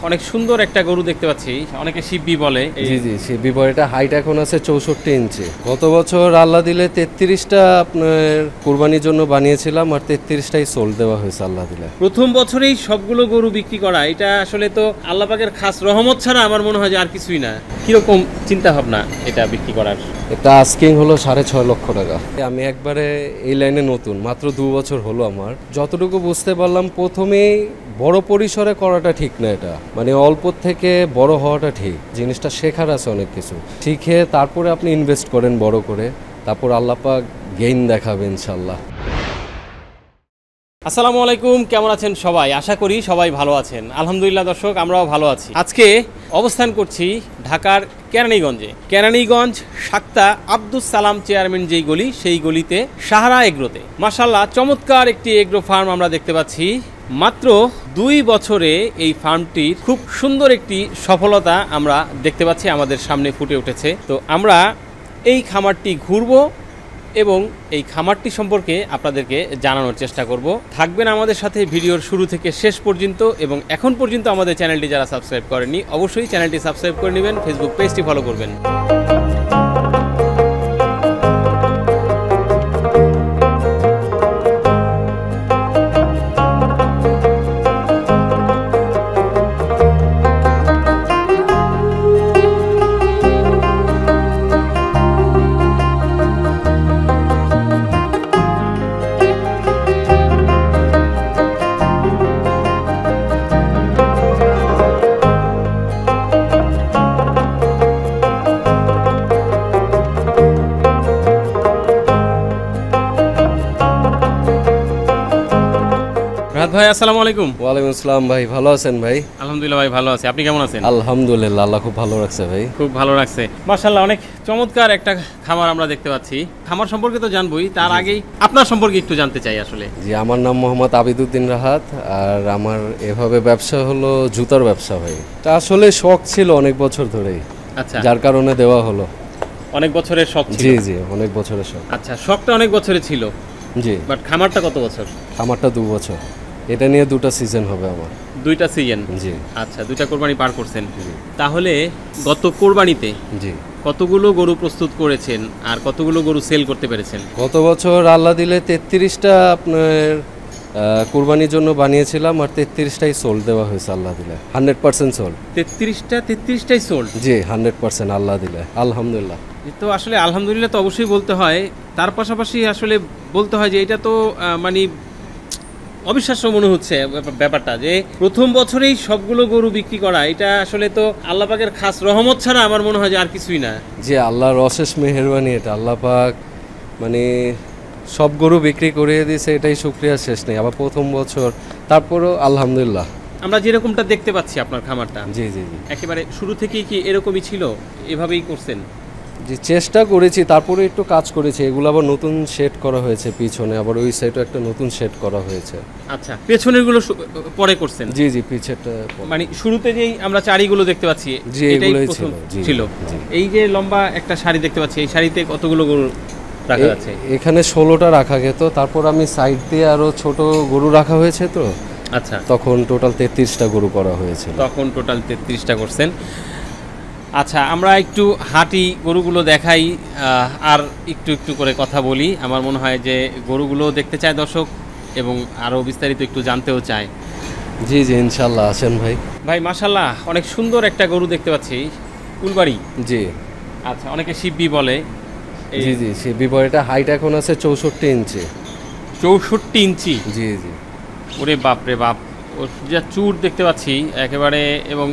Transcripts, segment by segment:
অনেক সুন্দর একটা গরু দেখতে পাচ্ছি, অনেকে শিববি বলে। জি জি, শিববি বলে। এটা হাইট এখন আছে 64 ইঞ্চি। গত বছর আল্লাহ দিলে 33টা আপনার কুরবানির জন্য বানিয়েছিলাম, আর 33টাই সোল দেওয়া হয়েছে আল্লাহ দিলে। প্রথম বছরেই সবগুলো গরু বিক্রি করা, এটা আসলে তো আল্লাহ পাকের খাস রহমত ছাড়া আমার মনে হয় যে আর কিছুই না। কিরকম চিন্তা ভাবনা এটা বিক্রি করার? এটা আস্কিং হলো 6.5 লক্ষ টাকা। আমি একবারে এই লাইনে নতুন, মাত্র 2 বছর হলো আমার। যতটুকু বুঝতে পারলাম, প্রথমেই বড় পরিসরে করাটা ঠিক না। এটা মানে অল্প থেকে বড় হওয়াটা ঠিক। জিনিসটা শেখার আছে অনেক কিছু, শিখে তারপরে আপনি ইনভেস্ট করেন বড় করে, তারপর আল্লাহ পাক গেইন দেখাবে ইনশাল্লাহ। আসসালামু আলাইকুম, কেমন আছেন সবাই? আশা করি সবাই ভালো আছেন। আলহামদুলিল্লাহ দর্শক, আমরাও ভালো আছি। আজকে অবস্থান করছি ঢাকার কেরানীগঞ্জে। কেরানীগঞ্জ শাক্তা আব্দুস সালাম চেয়ারম্যান যেই গলি, সেই গলিতে সাহারা এগ্রোতে মাশাআল্লাহ চমৎকার একটি এগ্রো ফার্ম আমরা দেখতে পাচ্ছি। মাত্র 2 বছরে এই ফার্মটির খুব সুন্দর একটি সফলতা আমরা দেখতে পাচ্ছি, আমাদের সামনে ফুটে উঠেছে। তো আমরা এই খামারটি ঘুরবো এবং এই খামারটি সম্পর্কে আপনাদেরকে জানানোর চেষ্টা করব। থাকবেন আমাদের সাথে ভিডিওর শুরু থেকে শেষ পর্যন্ত, এবং এখন পর্যন্ত আমাদের চ্যানেলটি যারা সাবস্ক্রাইব করেননি অবশ্যই চ্যানেলটি সাবস্ক্রাইব করে নেবেন, ফেসবুক পেজটি ফলো করবেন। ভাই আসসালামু আলাইকুম। ওয়ালাইকুম আসসালাম ভাই, ভালো আছেন ভাই? আলহামদুলিল্লাহ ভাই, ভালো আছি। আপনি কেমন আছেন? আলহামদুলিল্লাহ, আল্লাহ খুব ভালো রাখছে ভাই। খুব ভালো রাখছে মাশাআল্লাহ। অনেক চমৎকার একটা খামার আমরা দেখতে পাচ্ছি। খামার সম্পর্কে তো জানবই, তার আগেই আপনার সম্পর্কে একটু জানতে চাই আসলে। জি, আমার নাম মোহাম্মদ আবিদুদ্দিন রাহাত, আর আমার এভাবে ব্যবসা হলো জুতার ব্যবসা ভাই। তা আসলে শখ ছিল অনেক বছর ধরেই, আচ্ছা, যার কারণে দেওয়া হলো। অনেক বছরের শখ ছিল? জি জি, অনেক বছরের শখ। আচ্ছা, শখটা অনেক বছরের ছিল। জি। বাট খামারটা কত বছর? খামারটা 2 বছর। এটা নিয়ে 2টা সিজন হবে আমার। 2টা সিজন? জি। আচ্ছা, 2টা কোরবানি পার করছেন। তাহলে গত কোরবানিতে জি কতগুলো গরু প্রস্তুত করেছেন আর কতগুলো গরু সেল করতে পেরেছেন? গত বছর আল্লাহ দিলে 33টা আপনার কুরবানির জন্য বানিয়েছিলাম, আর 33টাই সোল্ড দেওয়া হয়েছে আল্লাহ দিলে। 100% সোল্ড। 33টাই সোল্ড? জি, 100% আল্লাহ দিলে, আলহামদুলিল্লাহ। তো আসলে আলহামদুলিল্লাহ তো অবশ্যই বলতে হয়, তার পাশাপাশি আসলে বলতে হয় যে এটা তো মানে অবিশ্বাস্য মনে হচ্ছে ব্যাপারটা, যে প্রথম বছরেই সবগুলো গরু বিক্রি করা, এটা আসলে তো আল্লাহ পাকের খাস রহমত ছাড়া আমার মনে হয় যে আর কিছুই না। যে আল্লাহর অশেষ মেহেরবানি এটা। আল্লাহ পাক মানে সব গরু বিক্রি করিয়ে দিয়েছে, এটাই শুকরিয়া শেষ নেই। আবার প্রথম বছর, তারপরও আলহামদুলিল্লাহ। আমরা যেরকমটা দেখতে পাচ্ছি আপনার খামারটা, জি জি জি, একেবারে শুরু থেকেই কি এরকমই ছিল, এভাবেই করছেন? যে চেষ্টা করেছি, তারপরে একটু কাজ করেছি। এগুলো আবার নতুন সেট করা হয়েছে পিছনে, আবার ওই সাইডও একটা নতুন সেট করা হয়েছে। আচ্ছা, পেছনের গুলো পরে করছেন? জি জি, পিছেরটা মানে শুরুতে যেই আমরা চারিগুলো দেখতে পাচ্ছি, জি এগুলোই ছিল। এই যে লম্বা একটা শাড়ি দেখতে পাচ্ছি, এই শাড়িতে কতগুলো গরু রাখা আছে? এখানে 16টা রাখা গেত, তারপর আমি সাইড দিয়ে আরো ছোট গরু রাখা হয়েছে, তো আচ্ছা তখন টোটাল 33টা গরু করা হয়েছে। তখন টোটাল 33টা করছেন। আচ্ছা, আমরা একটু হাঁটি, গরুগুলো দেখাই, আর একটু একটু করে কথা বলি। আমার মনে হয় যে গরুগুলো দেখতে চায় দর্শক, এবং আরও বিস্তারিত একটু জানতেও চায়। জি জি, ইনশাল্লাহ, আসেন ভাই। ভাই মাশাআল্লাহ, অনেক সুন্দর একটা গরু দেখতে পাচ্ছি, উলবাড়ি। জি। আচ্ছা, অনেকে শিববি বলে। জি জি, শিববি বলে। এটা হাইট এখন আছে 64 ইঞ্চি। 64 ইঞ্চি? জি জি। ওরে বাপ রে বাপ, ওর যা চুট দেখতে পাচ্ছি একেবারে, এবং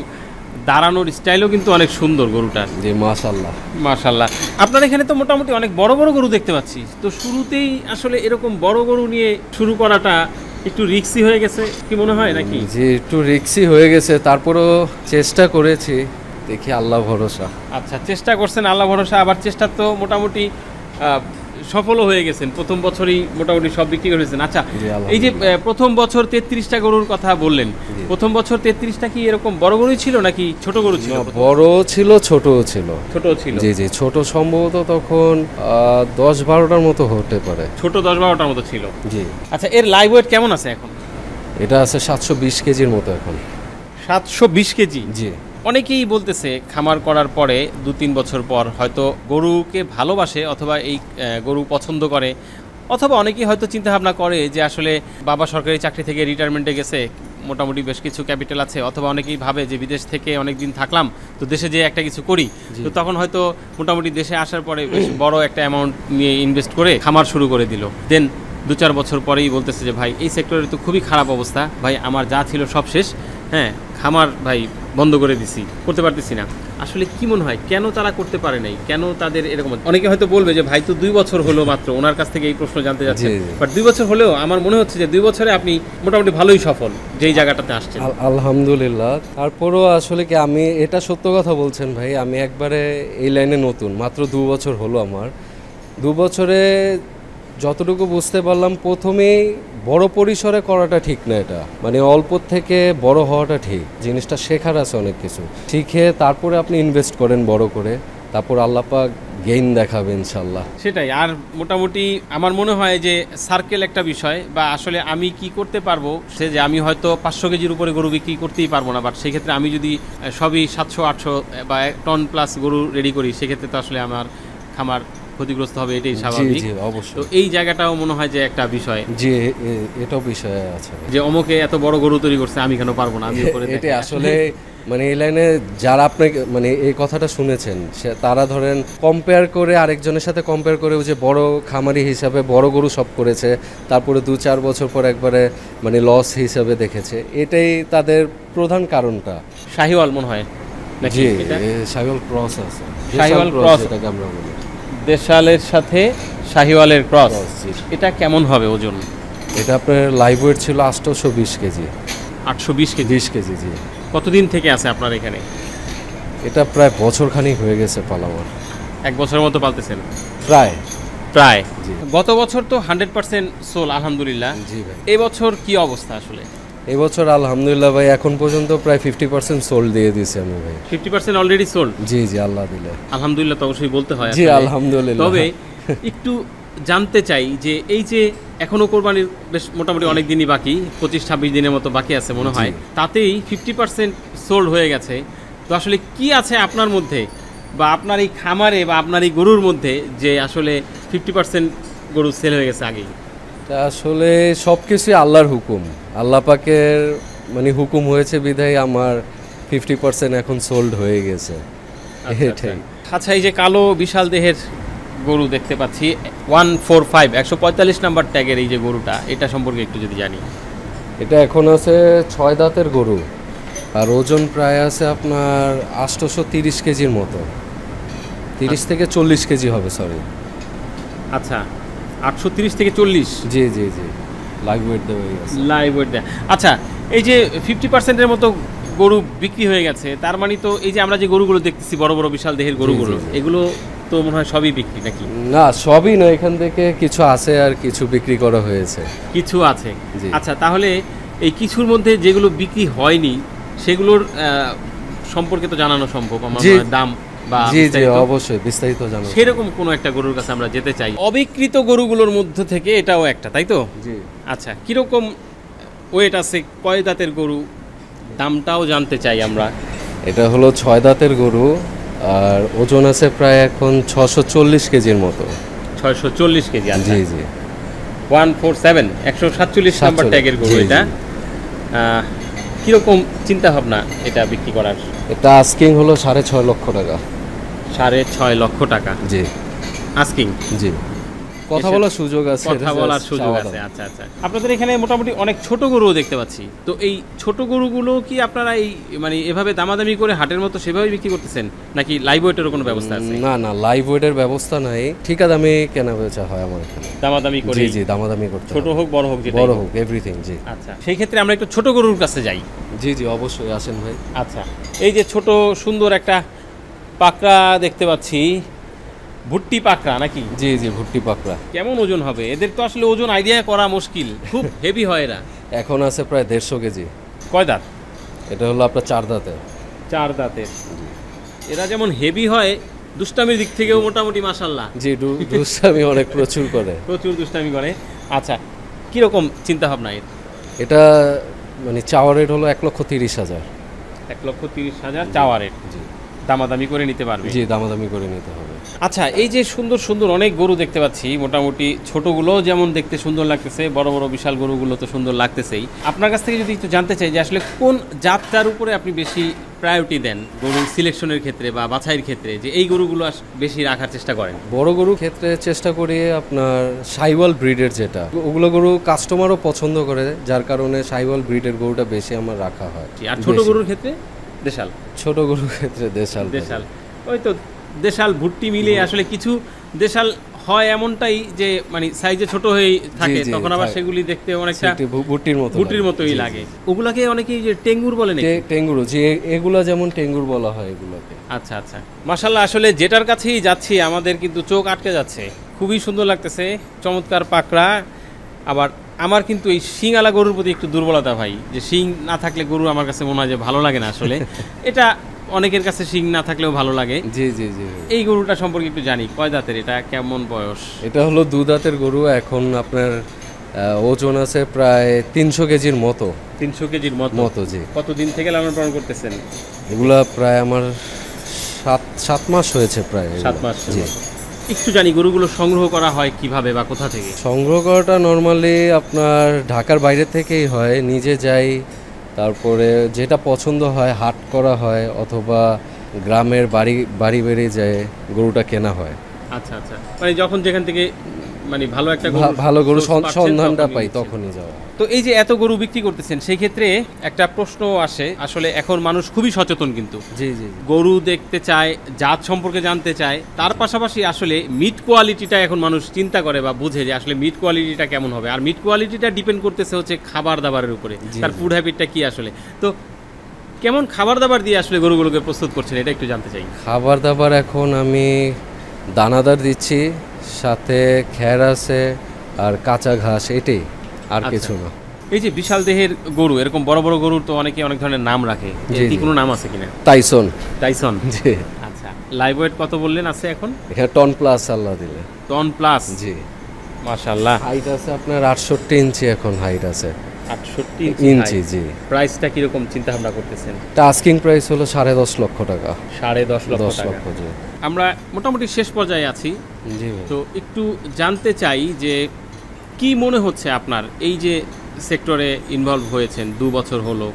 দাঁড়ানোর স্টাইলও কিন্তু অনেক সুন্দর গরুটার। জি, মাশাআল্লাহ মাশাআল্লাহ। আপনার এখানে তো মোটামুটি অনেক বড় বড় গরু দেখতে পাচ্ছি, তো শুরুতেই আসলে এরকম বড় গরু নিয়ে শুরু করাটা একটু রিস্কি হয়ে গেছে কি মনে হয় নাকি? জি, একটু রিস্কি হয়ে গেছে, তারপরও চেষ্টা করেছি, দেখি আল্লাহ ভরসা। আচ্ছা, চেষ্টা করছেন, আল্লাহ ভরসা। আবার চেষ্টা তো মোটামুটি সফলও হয়ে গেছেন, প্রথম বছরই মোটামুটি সব বিক্রি করেছেন। আচ্ছা, এই যে প্রথম বছর 33টা গরুর কথা বললেন, প্রথম বছর 33টা কি এরকম বড় গরুই ছিল নাকি ছোট গরু ছিল? বড় ছিল, ছোটও ছিল। ছোটও ছিল? জি জি, ছোট সম্ভবত তখন 10-12টার মতো হতে পারে। ছোট 10-12টার মতো ছিল। জি। আচ্ছা, এর লাইভ ওয়েট কেমন আছে এখন? এটা আছে 720 কেজির মতো এখন। 720 কেজি। জি অনেকেই বলতেছে খামার করার পরে 2-3 বছর পর হয়তো গরুকে ভালোবাসে অথবা এই গরু পছন্দ করে, অথবা অনেকেই হয়তো চিন্তা ভাবনা করে যে আসলে বাবা সরকারি চাকরি থেকে রিটায়ারমেন্টে গেছে, মোটামুটি বেশ কিছু ক্যাপিটাল আছে, অথবা অনেকেই ভাবে যে বিদেশ থেকে অনেক দিন থাকলাম তো দেশে যেয়ে একটা কিছু করি, তো তখন হয়তো মোটামুটি দেশে আসার পরে বেশ বড় একটা অ্যামাউন্ট নিয়ে ইনভেস্ট করে খামার শুরু করে দিল। দেন 2-4 বছর পরেই বলতেছে যে ভাই এই সেক্টরে তো খুবই খারাপ অবস্থা, ভাই আমার যা ছিল সব শেষ, হ্যাঁ খামার ভাই বন্ধ করে দিছি, করতে পারতেছি না। আসলে কি মনে হয় কেন তারা করতে পারে নাই, কেন তাদের এরকম? অনেকে হয়তো বলবে যে ভাই তো 2 বছর হলো মাত্র, ওনার কাছ থেকে এই প্রশ্ন জানতে যাচ্ছেন, বাট 2 বছর হলেও আমার মনে হচ্ছে যে 2 বছরে আপনি মোটামুটি ভালোই সফল যেই জায়গাটাতে আসছেন। আলহামদুলিল্লাহ। তারপরও আসলে কি আমি এটা সত্য কথা বলছেন ভাই, আমি একবারে এই লাইনে নতুন, মাত্র 2 বছর হলো আমার। 2 বছরে যতটুকু বুঝতে পারলাম, প্রথমেই বড় পরিসরে করাটা ঠিক না, এটা মানে অল্প থেকে বড় হওয়াটা ঠিক। জিনিসটা শেখার আছে অনেক কিছু, শিখে তারপরে আপনি ইনভেস্ট করেন বড় করে, তারপর আল্লাহ পাক গেইন দেখাবে ইনশাল্লাহ। সেটাই। আর মোটামুটি আমার মনে হয় যে সার্কেল একটা বিষয়, বা আসলে আমি কি করতে পারবো, সে যে আমি হয়তো 500 কেজির উপরে গরু বিক্রি করতেই পারবো না, বাট সেক্ষেত্রে আমি যদি সবই 700-800 বা 1 টন প্লাস গরু রেডি করি, সেক্ষেত্রে তো আসলে আমার খামার ক্ষতিগ্রস্ত হবে, এটাই স্বাভাবিক। জি অবশ্যই। তো এই জায়গাটাও মনে হয় যে একটা বিষয়, জি এটাও বিষয় আছে যে অমুকে এত বড় গরু তৈরি করছে, আমি কেন পারবো না, আমি করে দেখাই। এটা আসলে মানে এই লাইনে যারা আপনাকে মানে এই কথাটা শুনেছেন, সে তারা ধরেন কম্পেয়ার করে আরেকজনের সাথে কম্পেয়ার করে যে বড় খামারি হিসাবে বড় গরু সব করেছে, তারপরে 2-4 বছর পর একবারে মানে লস হিসাবে দেখেছে, এটাই তাদের প্রধান কারণটা। শাহিওয়াল মনে হয় নাকি? জি এটা শাহিওয়াল ক্রস আছে, শাহিওয়াল ক্রস, এটাকে আমরা বলি দেশালের সাথে শাহিওয়ালের ক্রস। এটা কেমন হবে ওজন? এটা আপনার লাইভ ওয়েট ছিল 820 কেজি। 820 কেজি? 20 কেজি জি। কতদিন থেকে আছে আপনার এখানে? এটা প্রায় বছরখানিক হয়ে গেছে পালাবার। 1 বছরের মতো পালতেছেন প্রায়। গত বছর তো 100% সোল আলহামদুলিল্লাহ। জি ভাই। এই বছর কি অবস্থা আসলে? এই বছর আলহামদুলিল্লাহ ভাই, এখন পর্যন্ত প্রায় 50% সোল্ড দিয়ে দিয়েছি আমি ভাই। 50% অলরেডি সোল্ড? জি জি আল্লাহ দিলে। আলহামদুলিল্লাহ তো অবশ্যই বলতে হয়। জি আলহামদুলিল্লাহ। তবে একটু জানতে চাই যে এই যে এখনো কোরবানির বেশ মোটামুটি অনেক দিনই বাকি, 25-26 দিনের মতো বাকি আছে মনে হয়, তাতেই 50% সোল্ড হয়ে গেছে। তো আসলে কি আছে আপনার মধ্যে বা আপনার এই খামারে বা আপনার এই গরুর মধ্যে যে আসলে 50% গরু সেল হয়ে গেছে আগেই? তা আসলে সব কিছুই আল্লাহর হুকুম, আল্লাহ পাকের মানে হুকুম হয়েছে বিধায় আমার 50% এখন সোল্ড হয়ে গেছে। এটাই। আচ্ছা, এই যে কালো বিশাল দেহের গরু দেখতে পাচ্ছি 145 145 নাম্বার ট্যাগের এই যে গরুটা, এটা সম্পর্কে একটু যদি জানি। এটা এখন আছে 6 দাঁতের গরু, আর ওজন প্রায় আছে আপনার 830 কেজির মতো, 30 থেকে 40 কেজি হবে, সরি। আচ্ছা, 830 থেকে 40? জি জি জি লাইভ ওয়েট দেওয়া গেছে। লাইভ ওয়েট দেয়া। আচ্ছা, এই যে 50%-এর মতো গরু বিক্রি হয়ে গেছে, তার মানে তো এই যে আমরা যে গরুগুলো দেখতেছি বড় বড় বিশাল দেহের গরুগুলো, এগুলো তো মনে হয় সবই বিক্রি নাকি? না সবই না, এখান থেকে কিছু আছে আর কিছু বিক্রি করা হয়েছে। কিছু আছে। আচ্ছা, তাহলে এই কিছুর মধ্যে যেগুলো বিক্রি হয়নি সেগুলোর সম্পর্কে তো জানানো সম্ভব আমার মনে হয়, দাম বা জি জি অবশ্যই বিস্তারিত জানাবো। সেরকম কোনো একটা গরুর কাছে আমরা যেতে চাই, অবিকৃত গরুগুলোর মধ্যে থেকে এটাও একটা, তাই তো? জি। আচ্ছা, কিরকম ওয়েট আছে, কয় দাঁতের গরু, দামটাও জানতে চাই আমরা। এটা হলো 6 দাঁতের গরু, আর ওজন আছে প্রায় এখন 640 কেজির মতো। 640 কেজি? জি জি। 147 147 নাম্বার ট্যাগের গরু এটা। কিরকম চিন্তা ভাবনা এটা বিক্রি করার? এটা আস্কিং হলো 6.5 লক্ষ টাকা। 6.5 লক্ষ টাকা? জি আস্কিং। জি, কথা বলার সুযোগ আছে, কথা বলার সুযোগ আছে। আচ্ছা আচ্ছা, আপনাদের এখানে মোটামুটি অনেক ছোট গরুও দেখতে পাচ্ছি, তো এই ছোট গরুগুলো কি আপনারা এই মানে এভাবে দামাদামি করে হাটের মতো সেভাবে বিক্রি করতেছেন, নাকি লাইভ ওয়েটেরও কোনো ব্যবস্থা আছে? না না, লাইভ ওয়েটের ব্যবস্থা নাই, ঠিকা দামে কেনা বেচা হয় আমার এখানে। দামাদামি করে? জি জি দামাদামি করতে, ছোট হোক বড় হোক, বড় হোক এভরিথিং। জি। আচ্ছা, সেই ক্ষেত্রে আমরা একটু ছোট গরুর কাছে যাই। জি জি অবশ্যই, আসেন ভাই। আচ্ছা, এই যে ছোট সুন্দর একটা পাকড়া দেখতে পাচ্ছি, ভুট্টি পাকড়া নাকি? জি জি ভুট্টি পাকড়া। কেমন ওজন হবে এদের? তো আসলে ওজন আইডিয়া করা মুশকিল, খুব হেভি হয় এরা। এখন আছে প্রায় 150 কেজি। কয় দাঁত? এটা হলো আপনার 4 দাঁতের। 4 দাঁতের। এরা যেমন হেভি হয়, দুষ্টামির দিক থেকেও মোটামুটি মাশাআল্লাহ। জি, দুষ্টামি অনেক প্রচুর করে, প্রচুর দুষ্টামি করে। আচ্ছা, কিরকম চিন্তা ভাবনা এর? এটা মানে চাওয়া রেট হলো 1,30,000। 1,30,000 চাওয়া রেট, জি দামাদামি করে নিতে পারবে। জি, দামাদামি করে নিতে হবে। আচ্ছা, এই যে সুন্দর সুন্দর অনেক গরু দেখতে পাচ্ছি, মোটামুটি ছোটগুলো যেমন দেখতে সুন্দর লাগতেছে, বড় বড় বিশাল গরুগুলো তো সুন্দর লাগতেছেই। আপনার কাছ থেকে যদি একটু জানতে চাই যে আসলে কোন জাতটার উপরে আপনি বেশি প্রায়োরিটি দেন গরুর সিলেকশনের ক্ষেত্রে বা বাছাইয়ের ক্ষেত্রে, যে এই গরুগুলো বেশি রাখার চেষ্টা করেন? বড় গরুর ক্ষেত্রে চেষ্টা করি আপনার সাইওয়াল ব্রিডের, যেটা ওগুলো গরু কাস্টমারও পছন্দ করে, যার কারণে সাইওয়াল ব্রিডের গরুটা বেশি আমার রাখা হয়। আর ছোট গরুর ক্ষেত্রে দেশাল? ছোট গরুর ক্ষেত্রে দেশাল। দেশাল, ওই তো দেশাল ভুট্টি মিলে আসলে কিছু দেশাল হয় এমনটাই যে মানে সাইজে ছোট হয়ে থাকে, তখন আবার সেগুলি দেখতে অনেকটা ভুট্টির মতোই লাগে। ওগুলাকে অনেকেই যে টেঙ্গুর বলে নাকি? টেঙ্গুর, যে এগুলা যেমন টেঙ্গুর বলা হয় এগুলোকে। আচ্ছা আচ্ছা, মাশাআল্লাহ। আসলে যেটার কাছেই যাচ্ছি আমাদের কিন্তু চোখ আটকে যাচ্ছে, খুবই সুন্দর লাগতেছে, চমৎকার পাকড়া। আবার আমার কিন্তু এই শিংওয়ালা গরুর প্রতি একটু দুর্বলতা ভাই, যে শিং না থাকলে গরু আমার কাছে মনে হয় যে ভালো লাগে না আসলে। এটা অনেকের কাছে শিং না থাকলেও ভালো লাগে। জি জি জি। এই গরুটা সম্পর্কে একটু জানি, কয় দাঁতের, এটা কেমন বয়স? এটা হলো 2 দাঁতের গরু। এখন আপনার ওজন আছে প্রায় 300 কেজির মতো। 300 কেজির মতো? জি। কতদিন থেকে লালন পালন করতেছেন? এগুলা প্রায় আমার 7 মাস হয়েছে প্রায়। 7 মাস। জি। একটু জানি গরুগুলো সংগ্রহ করা হয় কিভাবে বা কোথা থেকে? সংগ্রহ করাটা নর্মালি আপনার ঢাকার বাইরে থেকেই হয়, নিজে যাই, তারপরে যেটা পছন্দ হয় হাট করা হয়, অথবা গ্রামের বাড়ি বেরিয়ে যায় গরুটা কেনা হয়। আচ্ছা আচ্ছা, মানে যখন যেখান থেকে মানে ভালো গরু সন্ধানটা পাই তখনই যাওয়া। তো এই যে এত গরু বিক্রি করতেছেন, সেই ক্ষেত্রে একটা প্রশ্ন আসে, আসলে এখন মানুষ খুবই সচেতন কিন্তু। জি জি। গরু দেখতে চায়, জাত সম্পর্কে জানতে চায়, তার পাশাপাশি আসলে মিট কোয়ালিটিটা এখন মানুষ চিন্তা করে বা বুঝে যে আসলে মিট কোয়ালিটিটা কেমন হবে। আর মিট কোয়ালিটিটা ডিপেন্ড করতেছে হচ্ছে খাবার দাবারের উপরে, তার ফুড হ্যাবিটটা কি আসলে। তো কেমন খাবার দাবার দিয়ে আসলে গরুগুলোকে প্রস্তুত করছেন, এটা একটু জানতে চাই। খাবার দাবার এখন আমি দানাদার দিচ্ছি, সাথে খ্যার আছে আর কাঁচা ঘাস, এটাই, আর কিছু না। এই যে বিশাল দেহের গরু, এরকম বড় বড় গরুর তো অনেকে অনেক ধরনের নাম রাখে, কি কোনো নাম আছে কিনা? টাইসন। জি। আচ্ছা, লাইভ ওয়েট কত বললেন আছে এখন? এখানে টন প্লাস, আল্লাহ দিলে টন প্লাস। জি মাশাআল্লাহ। হাইট আছে আপনার 68 ইঞ্চি, এখন হাইট আছে 68 ইঞ্চি। জি। প্রাইসটা কি রকম চিন্তা ভাবনা করতেছেন? আস্কিং প্রাইস হলো 10.5 লক্ষ টাকা। 10.5 লক্ষ। জি। আমরা মোটামুটি শেষ পর্যায়ে আছি। জি। তো একটু জানতে চাই যে কি মনে হচ্ছে আপনার, এই যে সেক্টরে ইনভলভ হয়েছেন 2 বছর হলো,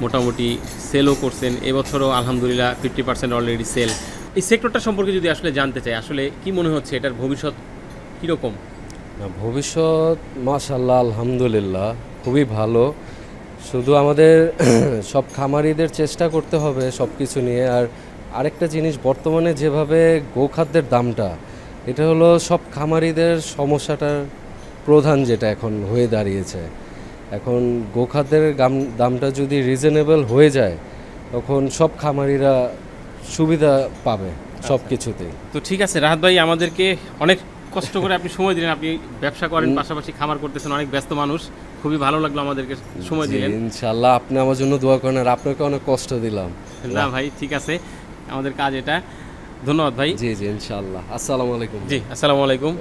মোটামুটি সেলও করছেন, এবছরও আলহামদুলিল্লাহ 50% অলরেডি সেল। এই সেক্টরটা সম্পর্কে যদি আসলে জানতে চাই, আসলে কি মনে হচ্ছে এটার ভবিষ্যৎ কীরকম? ভবিষ্যৎ মাশাআল্লাহ আলহামদুলিল্লাহ খুবই ভালো। শুধু আমাদের সব খামারিদের চেষ্টা করতে হবে সব কিছু নিয়ে। আর আরেকটা জিনিস, বর্তমানে যেভাবে গোখাদ্যের দামটা, এটা হলো সব খামারিদের সমস্যাটার প্রধান যেটা এখন হয়ে দাঁড়িয়েছে। এখন গোখাদ্যের দামটা যদি রিজনেবল হয়ে যায়, তখন সব খামারিরা সুবিধা পাবে সব কিছুতেই। তো ঠিক আছে রাহাত ভাই, আমাদেরকে অনেক কষ্ট করে আপনি সময় দিলেন, আপনি ব্যবসা করেন, পাশাপাশি খামার করতেছেন, অনেক ব্যস্ত মানুষ, খুবই ভালো লাগলো আমাদেরকে সময় দিলেন। ইনশাআল্লাহ আপনি আমার জন্য দোয়া করেন, আর আপনাকে অনেক কষ্ট দিলাম। না ভাই, ঠিক আছে, আমাদের কাজ এটা। ধন্যবাদ ভাই। জি জি, ইনশাআল্লাহ। আসসালামু আলাইকুম। জি, আসসালামু আলাইকুম।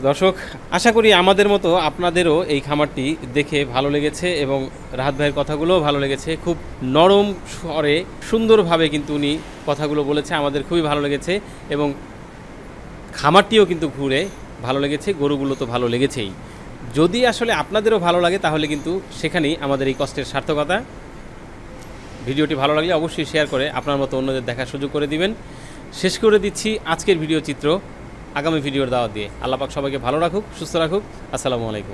দর্শক, আশা করি আমাদের মতো আপনাদেরও এই খামারটি দেখে ভালো লেগেছে এবং রাহাত ভাইয়ের কথাগুলোও ভালো লেগেছে। খুব নরম স্বরে সুন্দরভাবে কিন্তু উনি কথাগুলো বলেছে, আমাদের খুবই ভালো লেগেছে এবং খামারটিও কিন্তু ঘুরে ভালো লেগেছে, গরুগুলো তো ভালো লেগেছেই। যদি আসলে আপনাদেরও ভালো লাগে তাহলে কিন্তু সেখানেই আমাদের এই কষ্টের সার্থকতা। ভিডিওটি ভালো লাগলে অবশ্যই শেয়ার করে আপনার মতো অন্যদের দেখার সুযোগ করে দিবেন। শেষ করে দিচ্ছি আজকের ভিডিও চিত্র, আগামী ভিডিওর দাওয়াত দিয়ে। আল্লাহ পাক সবাইকে ভালো রাখুক, সুস্থ রাখুক। আসসালামু আলাইকুম।